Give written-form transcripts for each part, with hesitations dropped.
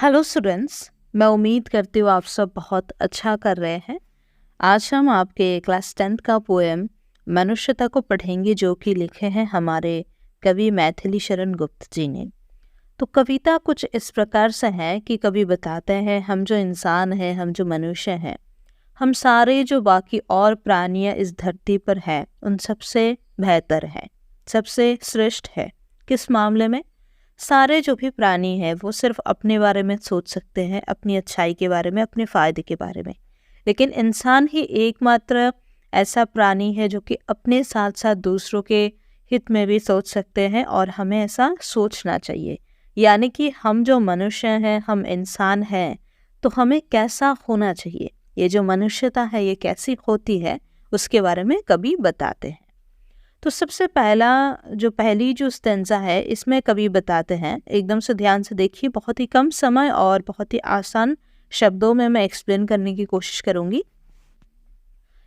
Hello students, मैं उम्मीद करती हूँ आप सब बहुत अच्छा कर रहे हैं। आज हम आपके क्लास 10th का पोएम मनुष्यता को पढ़ेंगे, जो कि लिखे हैं हमारे कवि मैथिली शरण गुप्त जी ने। तो कविता कुछ इस प्रकार से है कि कवि बताते हैं हम जो इंसान हैं, हम जो मनुष्य हैं, हम सारे जो बाकी और प्राणियाँ इस धरती पर हैं उन सबसे बेहतर हैं, सबसे श्रेष्ठ है। किस मामले में? सारे जो भी प्राणी हैं वो सिर्फ अपने बारे में सोच सकते हैं, अपनी अच्छाई के बारे में, अपने फ़ायदे के बारे में। लेकिन इंसान ही एकमात्र ऐसा प्राणी है जो कि अपने साथ साथ दूसरों के हित में भी सोच सकते हैं, और हमें ऐसा सोचना चाहिए। यानी कि हम जो मनुष्य हैं, हम इंसान हैं, तो हमें कैसा होना चाहिए, ये जो मनुष्यता है ये कैसी होती है, उसके बारे में कवि बताते हैं। तो सबसे पहली जो स्टेंजा है, इसमें कवि बताते हैं, एकदम से ध्यान से देखिए, बहुत ही कम समय और बहुत ही आसान शब्दों में मैं एक्सप्लेन करने की कोशिश करूंगी।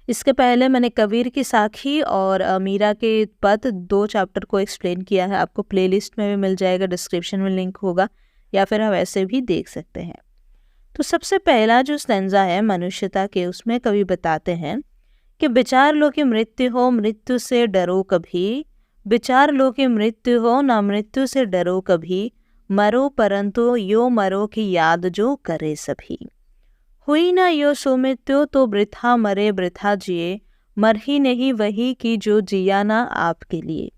इसके पहले मैंने कबीर की साखी और मीरा के पद 2 चैप्टर को एक्सप्लेन किया है। आपको प्लेलिस्ट में भी मिल जाएगा, डिस्क्रिप्शन में लिंक होगा, या फिर आप ऐसे भी देख सकते हैं। तो सबसे पहला जो स्टेंजा है मनुष्यता के, उसमें कवि बताते हैं कि विचार लो कि मृत्यु हो, मृत्यु से डरो कभी। विचार लो कि मृत्यु हो, ना मृत्यु से डरो कभी। मरो परंतु यो मरो की याद जो करे सभी। हुई ना यो सुमृत्यु तो वृथा मरे वृथा जिए। मर ही नहीं वही की जो जिया ना आपके लिए।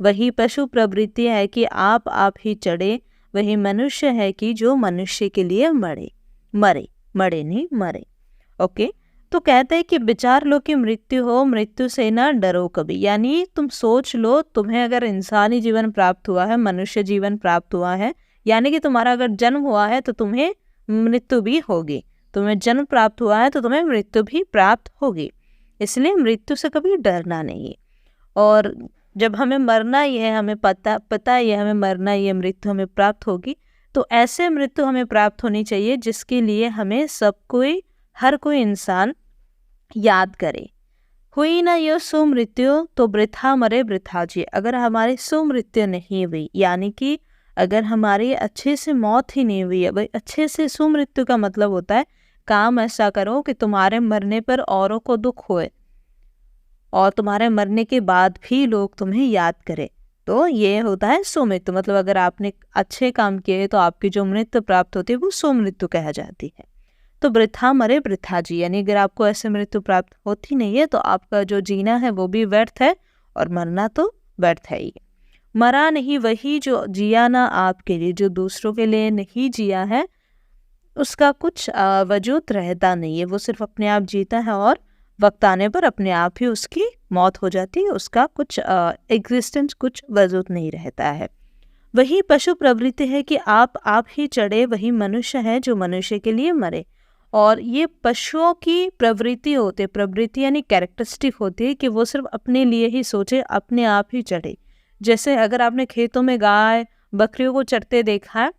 वही पशु प्रवृत्ति है कि आप ही चढ़े। वही मनुष्य है कि जो मनुष्य के लिए मरे मरे नहीं मरे। ओके, तो कहते हैं कि विचार लो कि मृत्यु हो, मृत्यु से ना डरो कभी। यानी तुम सोच लो, तुम्हें अगर इंसानी जीवन प्राप्त हुआ है, मनुष्य जीवन प्राप्त हुआ है, यानी कि तुम्हारा अगर जन्म हुआ है तो तुम्हें मृत्यु भी होगी। तुम्हें जन्म प्राप्त हुआ है तो तुम्हें मृत्यु भी प्राप्त होगी। इसलिए मृत्यु से कभी डरना नहीं। और जब हमें मरना ही है, हमें पता ही है हमें मरना ही है, मृत्यु हमें प्राप्त होगी, तो ऐसे मृत्यु हमें प्राप्त होनी चाहिए जिसके लिए हमें हर कोई इंसान याद करे। हुई ना यो सुमृत्यु तो वृथा मरे वृथा जिए। अगर हमारी सुमृत्यु नहीं हुई, यानी कि अगर हमारी अच्छे से मौत ही नहीं हुई है, भाई अच्छे से सुमृत्यु का मतलब होता है काम ऐसा करो कि तुम्हारे मरने पर औरों को दुख होए और तुम्हारे मरने के बाद भी लोग तुम्हें याद करें, तो ये होता है सुमृत्यु। मतलब अगर आपने अच्छे काम किए तो आपकी जो मृत्यु प्राप्त होती है वो सुमृत्यु कहा जाती है। तो वृथा मरे वृथा जी, यानी अगर आपको ऐसे मृत्यु प्राप्त होती नहीं है तो आपका जो जीना है वो भी व्यर्थ है, और मरना तो व्यर्थ है ही। मरा नहीं वही जो जिया ना आपके लिए। जो दूसरों के लिए नहीं जिया है उसका कुछ वजूद रहता नहीं है, वो सिर्फ अपने आप जीता है और वक्त आने पर अपने आप ही उसकी मौत हो जाती है, उसका कुछ एग्जिस्टेंस, कुछ वजूद नहीं रहता है। वही पशु प्रवृत्ति है कि आप ही चढ़े। वही मनुष्य है जो मनुष्य के लिए मरे। और ये पशुओं की प्रवृत्ति होती, प्रवृत्ति यानी कैरेक्टरिस्टिक होती है कि वो सिर्फ अपने लिए ही सोचे, अपने आप ही चढ़े। जैसे अगर आपने खेतों में गाय बकरियों को चढ़ते देखा है,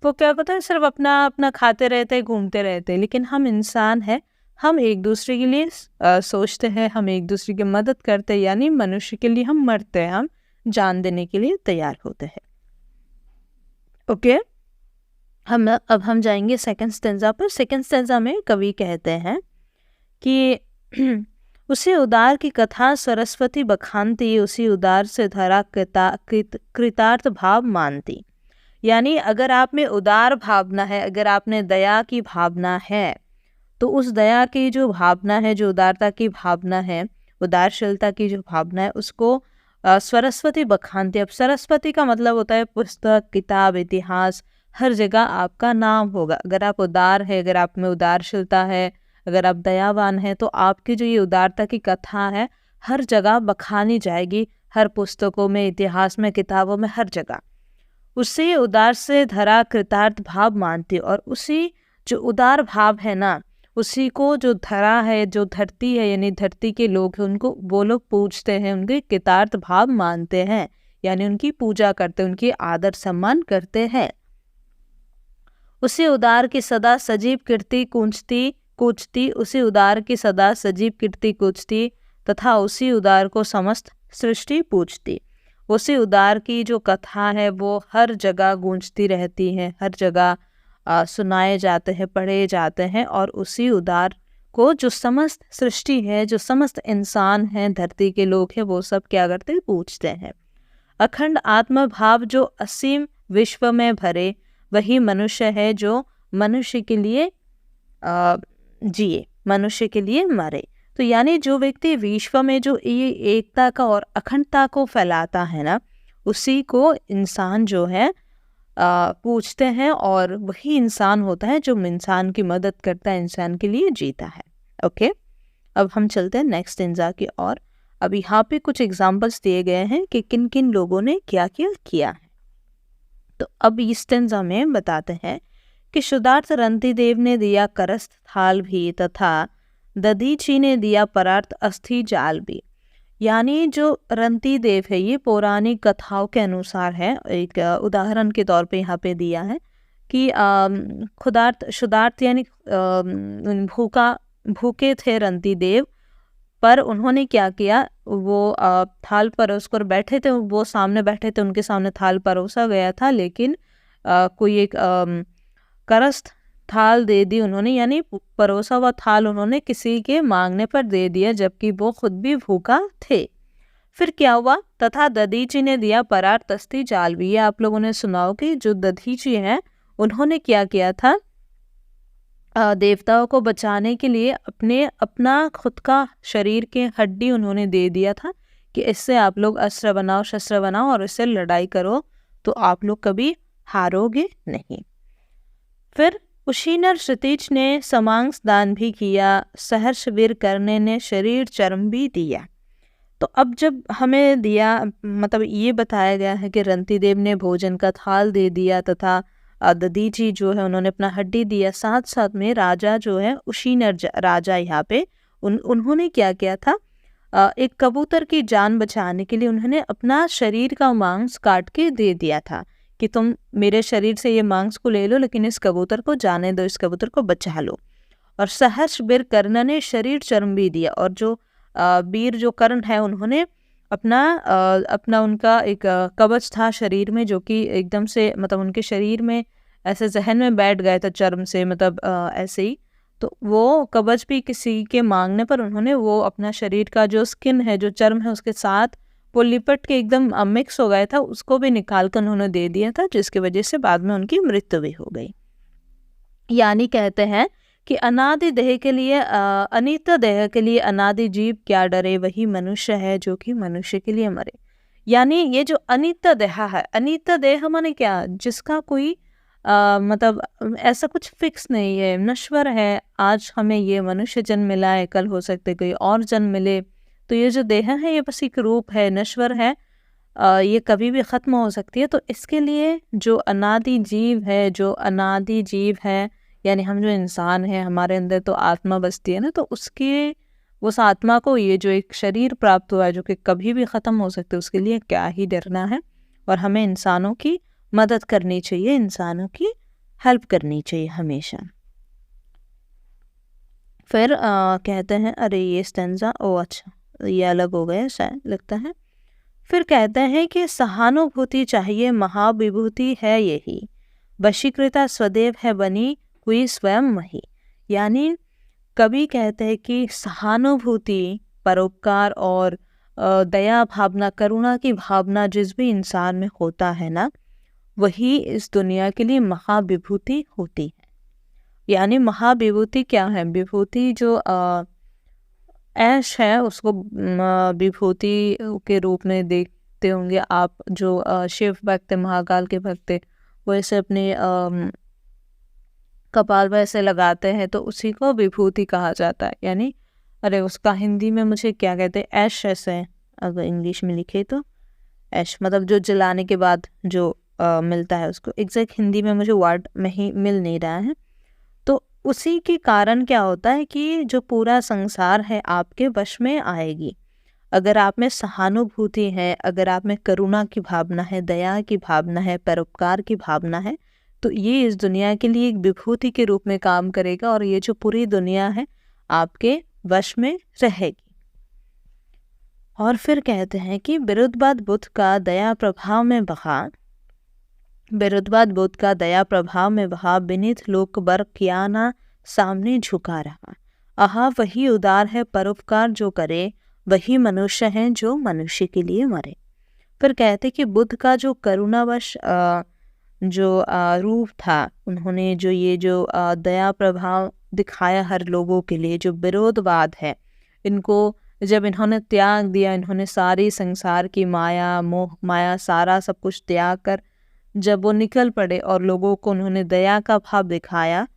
वो क्या करता है, सिर्फ अपना अपना खाते रहते हैं, घूमते रहते हैं। लेकिन हम इंसान हैं, हम एक दूसरे के लिए सोचते हैं, हम एक दूसरे की मदद करते हैं, यानी मनुष्य के लिए हम मरते हैं, हम जान देने के लिए तैयार होते हैं। ओके, अब हम जाएंगे सेकंड स्टेंजा पर। सेकंड स्टेंजा में कवि कहते हैं कि उसी उदार की कथा सरस्वती बखानती। उसी उदार से धरा कृतार्थ भाव मानती। यानी अगर आप में उदार भावना है, अगर आपने दया की भावना है, तो उस दया की जो भावना है, जो उदारता की भावना है, उदारशीलता की जो भावना है, उसको सरस्वती बखानती। अब सरस्वती का मतलब होता है पुस्तक, किताब, इतिहास, हर जगह आपका नाम होगा। अगर आप उदार है, अगर आप में उदारशीलता है, अगर आप दयावान हैं, तो आपकी जो ये उदारता की कथा है हर जगह बखानी जाएगी, हर पुस्तकों में, इतिहास में, किताबों में, हर जगह। उसी उदार से धरा कृतार्थ भाव मानती। और उसी जो उदार भाव है ना, उसी को जो धरा है, जो धरती है, यानी धरती के लोग हैं, उनको वो लोग पूजते हैं, उनके कृतार्थ भाव मानते हैं, यानी उनकी पूजा करते हैं, उनकी आदर सम्मान करते हैं। उसी उदार की सदा सजीव कीर्ति कूचती। उसी उदार की सदा सजीव कीर्ति कूचती, तथा उसी उदार को समस्त सृष्टि पूजती। उसी उदार की जो कथा है वो हर जगह गूंजती रहती है, हर जगह सुनाए जाते हैं, पढ़े जाते हैं, और उसी उदार को जो समस्त सृष्टि है, जो समस्त इंसान हैं, धरती के लोग हैं, वो सब क्या करते हैं, पूछते हैं। अखंड आत्म भाव जो असीम विश्व में भरे, वही मनुष्य है जो मनुष्य के लिए जिए, मनुष्य के लिए मरे। तो यानी जो व्यक्ति विश्व में जो ये एकता का और अखंडता को फैलाता है ना, उसी को इंसान जो है पूछते हैं, और वही इंसान होता है जो इंसान की मदद करता है, इंसान के लिए जीता है। ओके, अब हम चलते हैं नेक्स्ट स्टेंजा की ओर। अब यहाँ पे कुछ एग्जाम्पल्स दिए गए हैं कि किन किन लोगों ने क्या क्या किया है। तो अब इस स्टेंजा में बताते हैं कि शुद्धार्थ रंतिदेव ने दिया करस्थ थाल भी, तथा दधीची ने दिया परार्थ अस्थि जाल भी। यानी जो रंतिदेव है, ये पौराणिक कथाओं के अनुसार है, एक उदाहरण के तौर पे यहाँ पे दिया है कि शुद्धार्थ यानी भूखे थे रंतिदेव, पर उन्होंने क्या किया, वो थाल परोस कर बैठे थे, वो सामने बैठे थे, उनके सामने थाल परोसा गया था, लेकिन कोई एक करस्थ थाल दे दी उन्होंने, यानी परोसा हुआ थाल उन्होंने किसी के मांगने पर दे दिया, जबकि वो खुद भी भूखा थे। फिर क्या हुआ, तथा दधीची ने दिया परार्थ अस्थि जाल भी। ये आप लोगों ने सुना हो कि जो दधीची हैं, उन्होंने क्या किया था, देवताओं को बचाने के लिए अपना खुद का शरीर के हड्डी उन्होंने दे दिया था कि इससे आप लोग अस्त्र बनाओ, शस्त्र बनाओ, और इससे लड़ाई करो, तो आप लोग कभी हारोगे नहीं। फिर उशीनर क्षितिज ने समांस दान भी किया, सहर्ष वीर करने ने शरीर चर्म भी दिया। तो अब जब हमें दिया, मतलब ये बताया गया है कि रंतिदेव ने भोजन का थाल दे दिया, तथा दधीची जो है उन्होंने अपना हड्डी दिया, साथ साथ में राजा जो है उशीनर राजा यहाँ पे उन्होंने क्या किया था, एक कबूतर की जान बचाने के लिए उन्होंने अपना शरीर का मांस काट के दे दिया था कि तुम मेरे शरीर से ये मांस को ले लो, लेकिन इस कबूतर को जाने दो, इस कबूतर को बचा लो। और सहर्ष वीर कर्ण ने शरीर चर्म भी दिया, और जो वीर जो कर्ण है, उन्होंने अपना उनका एक कवच था शरीर में, जो कि एकदम से मतलब उनके शरीर में ऐसे जहन में बैठ गया था चर्म से, मतलब ऐसे ही, तो वो कवच भी किसी के मांगने पर उन्होंने वो अपना शरीर का जो स्किन है, जो चर्म है, उसके साथ वो लिपट के एकदम मिक्स हो गया था, उसको भी निकाल कर उन्होंने दे दिया था, जिसकी वजह से बाद में उनकी मृत्यु भी हो गई। यानी कहते हैं कि अनादि देह के लिए अनित देह के लिए अनादि जीव क्या डरे, वही मनुष्य है जो कि मनुष्य के लिए मरे। यानी ये जो अनित देह है, अनित देह माने क्या, जिसका कोई मतलब ऐसा कुछ फिक्स नहीं है, नश्वर है। आज हमें ये मनुष्य जन्म मिला है, कल हो सकते कोई और जन्म मिले, तो ये जो देह है ये बस एक रूप है, नश्वर है, ये कभी भी ख़त्म हो सकती है। तो इसके लिए जो अनादि जीव है, जो अनादि जीव है, यानी हम जो इंसान हैं, हमारे अंदर तो आत्मा बसती है ना, तो उसके उस आत्मा को ये जो एक शरीर प्राप्त हुआ है जो कि कभी भी ख़त्म हो सकते, उसके लिए क्या ही डरना है। और हमें इंसानों की मदद करनी चाहिए, इंसानों की हेल्प करनी चाहिए हमेशा। फिर कहते हैं, अरे ये स्टेंजा, ओ अच्छा ये अलग हो गया शायद लगता है। फिर कहते हैं कि सहानुभूति चाहिए, महाविभूति है यही, वशीकृता स्वदेव है बनी हुई स्वयं मही। यानी कवि कहते हैं कि सहानुभूति, परोपकार और दया भावना, करुणा की भावना जिस भी इंसान में होता है ना, वही इस दुनिया के लिए महाविभूति होती है। यानी महाविभूति क्या है, विभूति जो ऐश है उसको विभूति के रूप में देखते होंगे आप। जो शिव भक्त है, महाकाल के भक्त है, वो ऐसे अपने कपाल पर ऐसे लगाते हैं, तो उसी को विभूति कहा जाता है। यानी अरे उसका हिंदी में मुझे क्या कहते हैं, ऐश ऐसे, अगर इंग्लिश में लिखे तो ऐश, मतलब जो जलाने के बाद जो मिलता है, उसको एग्जैक्ट हिंदी में मुझे वर्ड में ही मिल नहीं रहा है। तो उसी के कारण क्या होता है कि जो पूरा संसार है आपके वश में आएगी। अगर आप में सहानुभूति है, अगर आप में करुणा की भावना है, दया की भावना है, परोपकार की भावना है, तो ये इस दुनिया के लिए एक विभूति के रूप में काम करेगा, और ये जो पूरी दुनिया है आपके वश में रहेगी। और फिर कहते हैं कि विरुद्धवाद बुद्ध का दया प्रभाव में बहा, विरुद्धवाद बुद्ध का दया प्रभाव में वह विनीत लोक वर्ग किया ना सामने झुका रहा। आहा वही उदार है परोपकार जो करे, वही मनुष्य है जो मनुष्य के लिए मरे। फिर कहते कि बुद्ध का जो करुणावश रूप था, उन्होंने जो दया प्रभाव दिखाया हर लोगों के लिए, जो विरोधवाद है इनको जब इन्होंने त्याग दिया, इन्होंने सारी संसार की माया मोह माया सारा सब कुछ त्याग कर जब वो निकल पड़े और लोगों को उन्होंने दया का भाव दिखाया,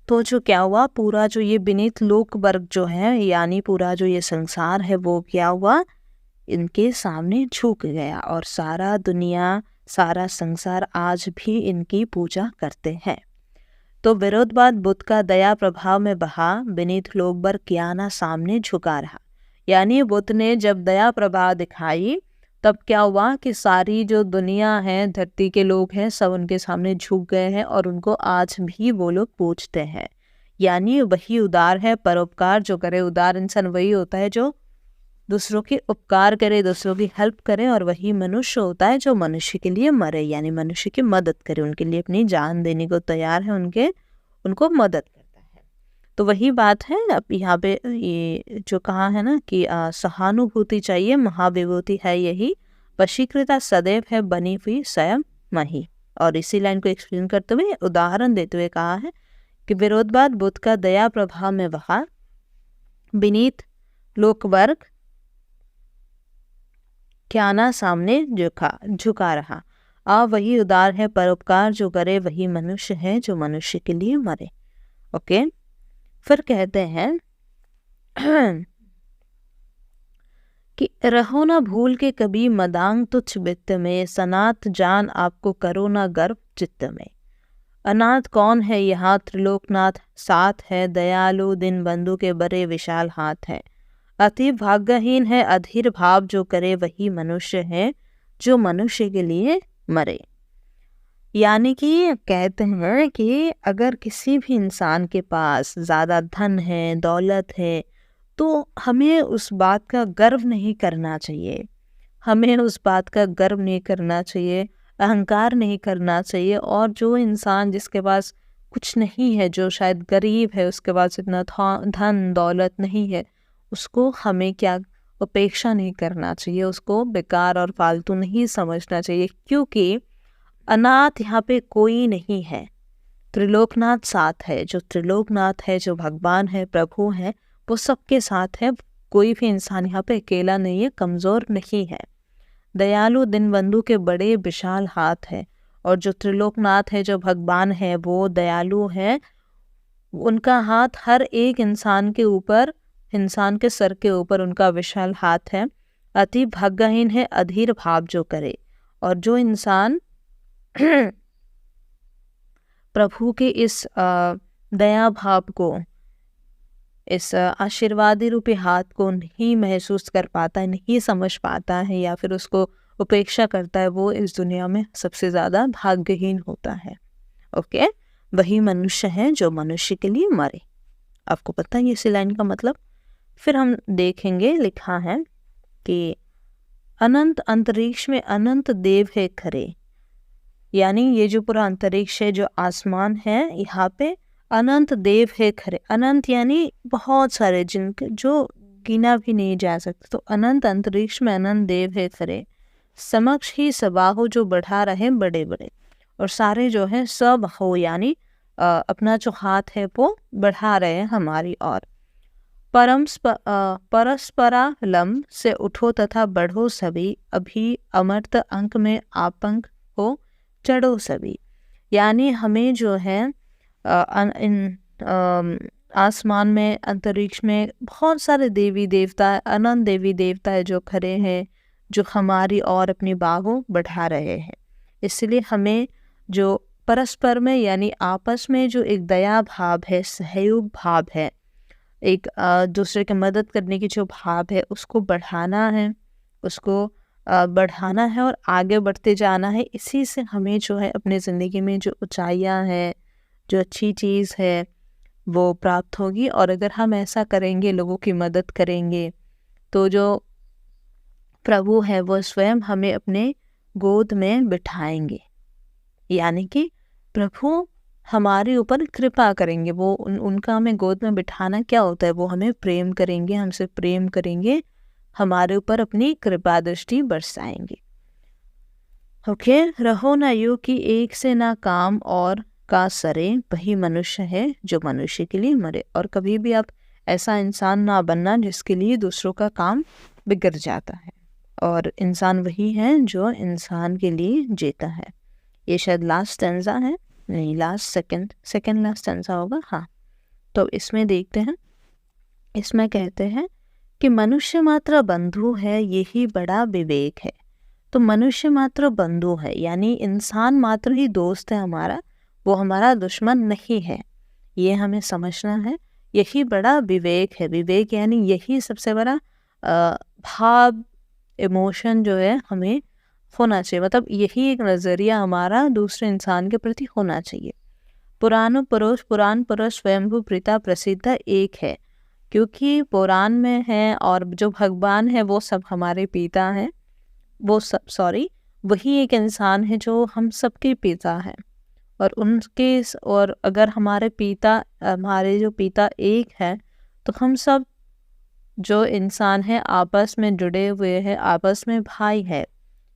तो जो क्या हुआ, पूरा जो ये विनीत लोक वर्ग जो है यानी पूरा जो ये संसार है वो क्या हुआ, इनके सामने झुक गया और सारा दुनिया सारा संसार आज भी इनकी पूजा करते हैं। तो विरोधवाद बुद्ध का दया प्रभाव में बहा, विनीत लोक वर्ग क्या ना सामने झुका रहा। यानी बुद्ध ने जब दया प्रभाव दिखाई तब क्या हुआ कि सारी जो दुनिया है, धरती के लोग हैं, सब उनके सामने झुक गए हैं और उनको आज भी वो लोग पूजते हैं। यानी वही उदार है परोपकार जो करे। उदार इंसान वही होता है जो दूसरों की उपकार करे, दूसरों की हेल्प करे, और वही मनुष्य होता है जो मनुष्य के लिए मरे, यानी मनुष्य की मदद करे, उनके लिए अपनी जान देने को तैयार है, उनको मदद करता है। तो वही बात है अब यहाँ पे ये जो कहा है ना कि सहानुभूति चाहिए, महाविभूति है यही, वशीकृता सदैव है बनी हुई स्वयं मही। और इसी लाइन को एक्सप्लेन करते हुए उदाहरण देते हुए कहा है कि विरोधवाद बुद्ध का दया प्रभाव में वहा, विनीत लोक वर्ग क्या ना सामने झुका रहा। वही उदार है परोपकार जो करे, वही मनुष्य है जो मनुष्य के लिए मरे। ओके, फिर कहते हैं कि रहो ना भूल के कभी मदांग तुच्छ वित्त में, सनाथ जान आपको करो ना गर्व चित्त में। अनाथ कौन है यहाँ त्रिलोकनाथ साथ है, दयालु दिन बंधु के बड़े विशाल हाथ है। अति भाग्यहीन है अधीर भाव जो करे, वही मनुष्य है जो मनुष्य के लिए मरे। यानी कि कहते हैं कि अगर किसी भी इंसान के पास ज़्यादा धन है, दौलत है, तो हमें उस बात का गर्व नहीं करना चाहिए, हमें उस बात का गर्व नहीं करना चाहिए, अहंकार नहीं करना चाहिए। और जो इंसान जिसके पास कुछ नहीं है, जो शायद गरीब है, उसके पास इतना धन दौलत नहीं है, उसको हमें क्या उपेक्षा नहीं करना चाहिए, उसको बेकार और फालतू नहीं समझना चाहिए, क्योंकि अनाथ यहाँ पे कोई नहीं है, त्रिलोकनाथ साथ है। जो त्रिलोकनाथ है, जो भगवान है, प्रभु है, वो सबके साथ है। कोई भी इंसान यहाँ पे अकेला नहीं है, कमज़ोर नहीं है। दयालु दीनबंधु के बड़े विशाल हाथ है, और जो त्रिलोकनाथ है, जो भगवान है, वो दयालु है, उनका हाथ हर एक इंसान के ऊपर, इंसान के सर के ऊपर उनका विशाल हाथ है। अति भाग्यहीन है अधीर भाव जो करे, और जो इंसान प्रभु के इस दया भाव को, इस आशीर्वादी रूपी हाथ को नहीं महसूस कर पाता है, नहीं समझ पाता है, या फिर उसको उपेक्षा करता है, वो इस दुनिया में सबसे ज़्यादा भाग्यहीन होता है। ओके, वही मनुष्य है जो मनुष्य के लिए मरे। आपको पता है इसी लाइन का मतलब? फिर हम देखेंगे, लिखा है कि अनंत अंतरिक्ष में अनंत देव है खरे। यानी ये जो पूरा अंतरिक्ष है, जो आसमान है, यहाँ पे अनंत देव है खरे। अनंत यानी बहुत सारे, जिनके जो गिना भी नहीं जा सकते। तो अनंत अंतरिक्ष में अनंत देव है खरे, समक्ष ही सबाहो जो बढ़ा रहे बड़े बड़े। और सारे जो है सब हो, यानी अपना जो हाथ है वो बढ़ा रहे हैं हमारी ओर। परस्परा लंब से उठो तथा बढ़ो सभी, अभी अमर्त अंक में आपंक हो चढ़ो सभी। यानी हमें जो है आसमान में, अंतरिक्ष में बहुत सारे देवी देवता, अनंत देवी देवता है जो खड़े हैं, जो हमारी ओर अपनी बाहों बढ़ा रहे हैं। इसलिए हमें जो परस्पर में, यानी आपस में जो एक दया भाव है, सहयोग भाव है, एक दूसरे की मदद करने की जो भाव है, उसको बढ़ाना है, उसको बढ़ाना है और आगे बढ़ते जाना है। इसी से हमें जो है अपनी ज़िंदगी में जो ऊंचाइयां हैं, जो अच्छी चीज़ है, वो प्राप्त होगी। और अगर हम ऐसा करेंगे, लोगों की मदद करेंगे, तो जो प्रभु है वो स्वयं हमें अपने गोद में बिठाएंगे। यानी कि प्रभु हमारे ऊपर कृपा करेंगे। वो उनका हमें गोद में बिठाना क्या होता है, वो हमें प्रेम करेंगे, हमसे प्रेम करेंगे, हमारे ऊपर अपनी कृपा दृष्टि बरसाएंगे। ओके, रहो ना यूं कि एक से ना काम और का सरे, वही मनुष्य है जो मनुष्य के लिए मरे। और कभी भी आप ऐसा इंसान ना बनना जिसके लिए दूसरों का काम बिगड़ जाता है। और इंसान वही है जो इंसान के लिए जीता है। ये शायद लास्ट स्टैंजा है, नहीं लास्ट सेकंड लास्ट स्टैंजा होगा, हाँ। तो इसमें देखते हैं, इसमें कहते हैं कि मनुष्य मात्र बंधु है, यही बड़ा विवेक है। तो मनुष्य मात्र बंधु है, यानी इंसान मात्र ही दोस्त है हमारा, वो हमारा दुश्मन नहीं है, ये हमें समझना है। यही बड़ा विवेक है। विवेक यानी यही सबसे बड़ा भाव, इमोशन जो है हमें होना चाहिए, मतलब यही एक नज़रिया हमारा दूसरे इंसान के प्रति होना चाहिए। पुराण पुरुष स्वयंभू प्रीता प्रसिद्ध एक है, क्योंकि पुराण में है और जो भगवान है वो सब हमारे पिता हैं, वो सब वही एक इंसान है जो हम सबके पिता हैं। और अगर हमारे जो पिता एक है, तो हम सब जो इंसान है आपस में जुड़े हुए हैं, आपस में भाई है।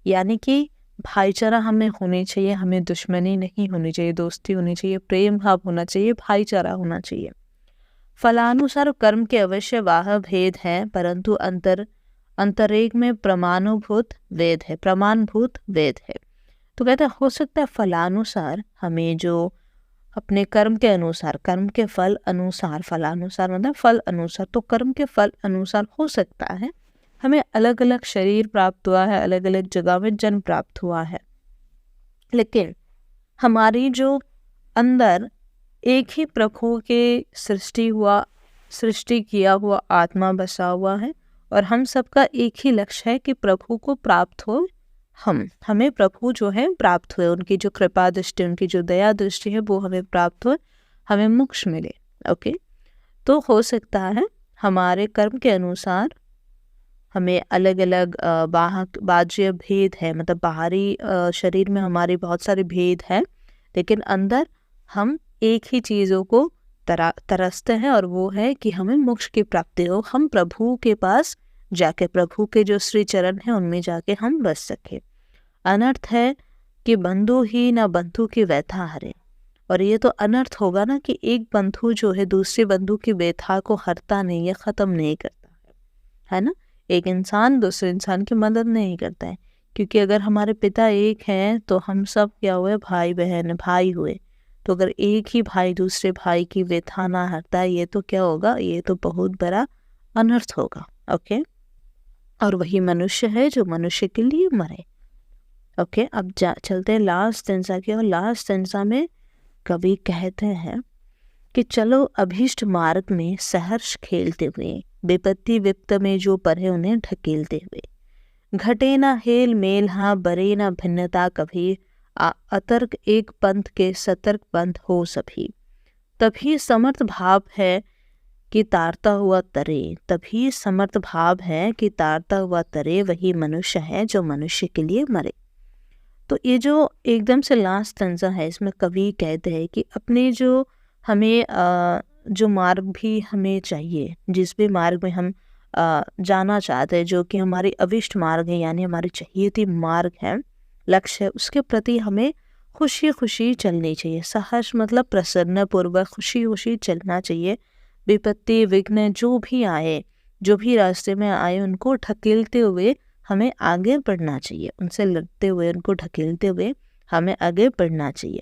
यानी कि भाईचारा हमें होनी चाहिए, हमें दुश्मनी नहीं होनी चाहिए, दोस्ती होनी चाहिए, प्रेम भाव होना चाहिए, भाईचारा होना चाहिए। फलानुसार कर्म के अवश्य वाह भेद है, परंतु अंतरेक में प्रमाणभूत वेद है। तो कहते हैं हो सकता है फलानुसार हमें जो अपने कर्म के अनुसार, कर्म के फल अनुसार, फलानुसार मतलब फल अनुसार, तो कर्म के फल अनुसार हो सकता है हमें अलग अलग शरीर प्राप्त हुआ है, अलग अलग जगह में जन्म प्राप्त हुआ है, लेकिन हमारी जो अंदर एक ही प्रभु के सृष्टि किया हुआ आत्मा बसा हुआ है, और हम सबका एक ही लक्ष्य है कि प्रभु को प्राप्त हो, हमें प्रभु जो है प्राप्त हुए, उनकी जो कृपा दृष्टि, उनकी जो दया दृष्टि है वो हमें प्राप्त हो, हमें मोक्ष मिले। ओके, तो हो सकता है हमारे कर्म के अनुसार हमें अलग अलग बाह्य भेद है, मतलब बाहरी शरीर में हमारे बहुत सारे भेद हैं, लेकिन अंदर हम एक ही चीज़ों को तरसते हैं, और वो है कि हमें मोक्ष की प्राप्ति हो, हम प्रभु के पास जाके, प्रभु के जो श्री चरण हैं उनमें जाके हम बस सके। अनर्थ है कि बंधु ही ना बंधु की व्यथा हरे। और ये तो अनर्थ होगा ना कि एक बंधु जो है दूसरे बंधु की व्यथा को हरता नहीं है, ख़त्म नहीं करता है ना। एक इंसान दूसरे इंसान की मदद नहीं करता है, क्योंकि अगर हमारे पिता एक हैं तो हम सब क्या हुए, भाई बहन, भाई हुए। तो अगर एक ही भाई दूसरे भाई की व्यथा ना हरता है, ये तो क्या होगा, ये तो बहुत बड़ा अनर्थ होगा। ओके, और वही मनुष्य है जो मनुष्य के लिए मरे। ओके, अब चलते हैं लास्ट स्टेंजा की। और लास्ट स्टेंजा में कवि कहते हैं कि चलो अभीष्ट मार्ग में सहर्ष खेलते हुए, विपत्ति विप्त में जो परे उन्हें ढकेलते हुए, घटे ना हेल मेल हाँ बरे ना भिन्नता कभी, अतर्क एक पंथ के सतर्क पंथ हो सभी। तभी समर्थ भाव है कि तारता हुआ तरे, तभी समर्थ भाव है कि तारता हुआ तरे, वही मनुष्य है जो मनुष्य के लिए मरे। तो ये जो एकदम से लास्ट स्टेंजा है, इसमें कवि कहते हैं कि अपने जो हमें जो मार्ग भी हमें चाहिए, जिस भी मार्ग में हम जाना चाहते हैं, जो कि हमारी अभिष्ट मार्ग है, यानी हमारी चाहिए मार्ग है, लक्ष्य है, उसके प्रति हमें खुशी खुशी चलनी चाहिए। सहर्ष मतलब प्रसन्न पूर्वक खुशी खुशी चलना चाहिए। विपत्ति विघ्न जो भी आए, जो भी रास्ते में आए, उनको ढकेलते हुए हमें आगे बढ़ना चाहिए, उनसे लड़ते हुए, उनको ढकेलते हुए हमें आगे बढ़ना चाहिए।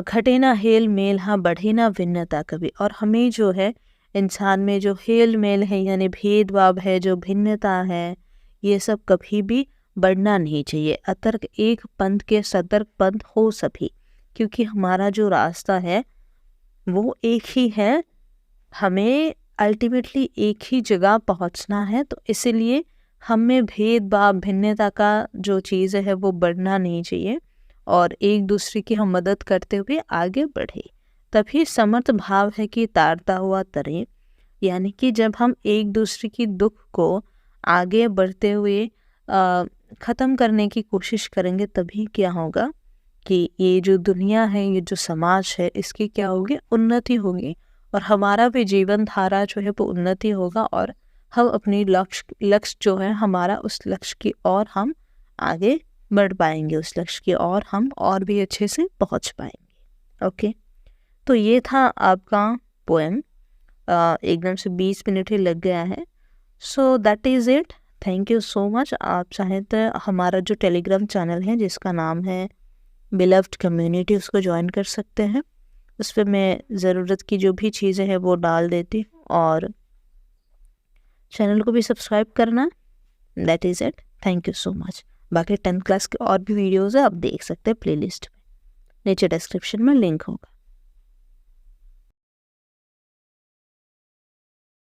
घटे ना हेल मेल हाँ बढ़े ना भिन्नता कभी। और हमें जो है इंसान में जो हेल मेल है, यानी भेदभाव है, जो भिन्नता है, ये सब कभी भी बढ़ना नहीं चाहिए। अतर्क एक पंथ के सतर्क पंथ हो सभी, क्योंकि हमारा जो रास्ता है वो एक ही है, हमें अल्टीमेटली एक ही जगह पहुंचना है। तो इसीलिए हमें भेदभाव, भिन्नता का जो चीज़ है वो बढ़ना नहीं चाहिए, और एक दूसरे की हम मदद करते हुए आगे बढ़े। तभी समर्थ भाव है कि तारता हुआ तरे, यानी कि जब हम एक दूसरे की दुख को आगे बढ़ते हुए ख़त्म करने की कोशिश करेंगे तभी क्या होगा कि ये जो दुनिया है, ये जो समाज है, इसकी क्या होगी, उन्नति होगी और हमारा भी जीवन धारा जो है वो उन्नति होगा और हम अपनी लक्ष्य जो है हमारा, उस लक्ष्य की ओर हम आगे बढ़ पाएंगे, उस लक्ष्य की ओर हम और भी अच्छे से पहुंच पाएंगे। ओके, तो ये था आपका पोएम। एकदम से 20 मिनट ही लग गया है। So that is it. Thank you so much. आप चाहें तो हमारा जो टेलीग्राम चैनल है जिसका नाम है बिलव्ड कम्युनिटी, उसको ज्वाइन कर सकते हैं। उस पर मैं ज़रूरत की जो भी चीज़ें हैं वो डाल देती हूँ और चैनल को भी सब्सक्राइब करना। That is it. Thank you so much. बाकी 10th क्लास के और भी वीडियोज़ है, आप देख सकते हैं प्लेलिस्ट में, नीचे डिस्क्रिप्शन में लिंक होगा।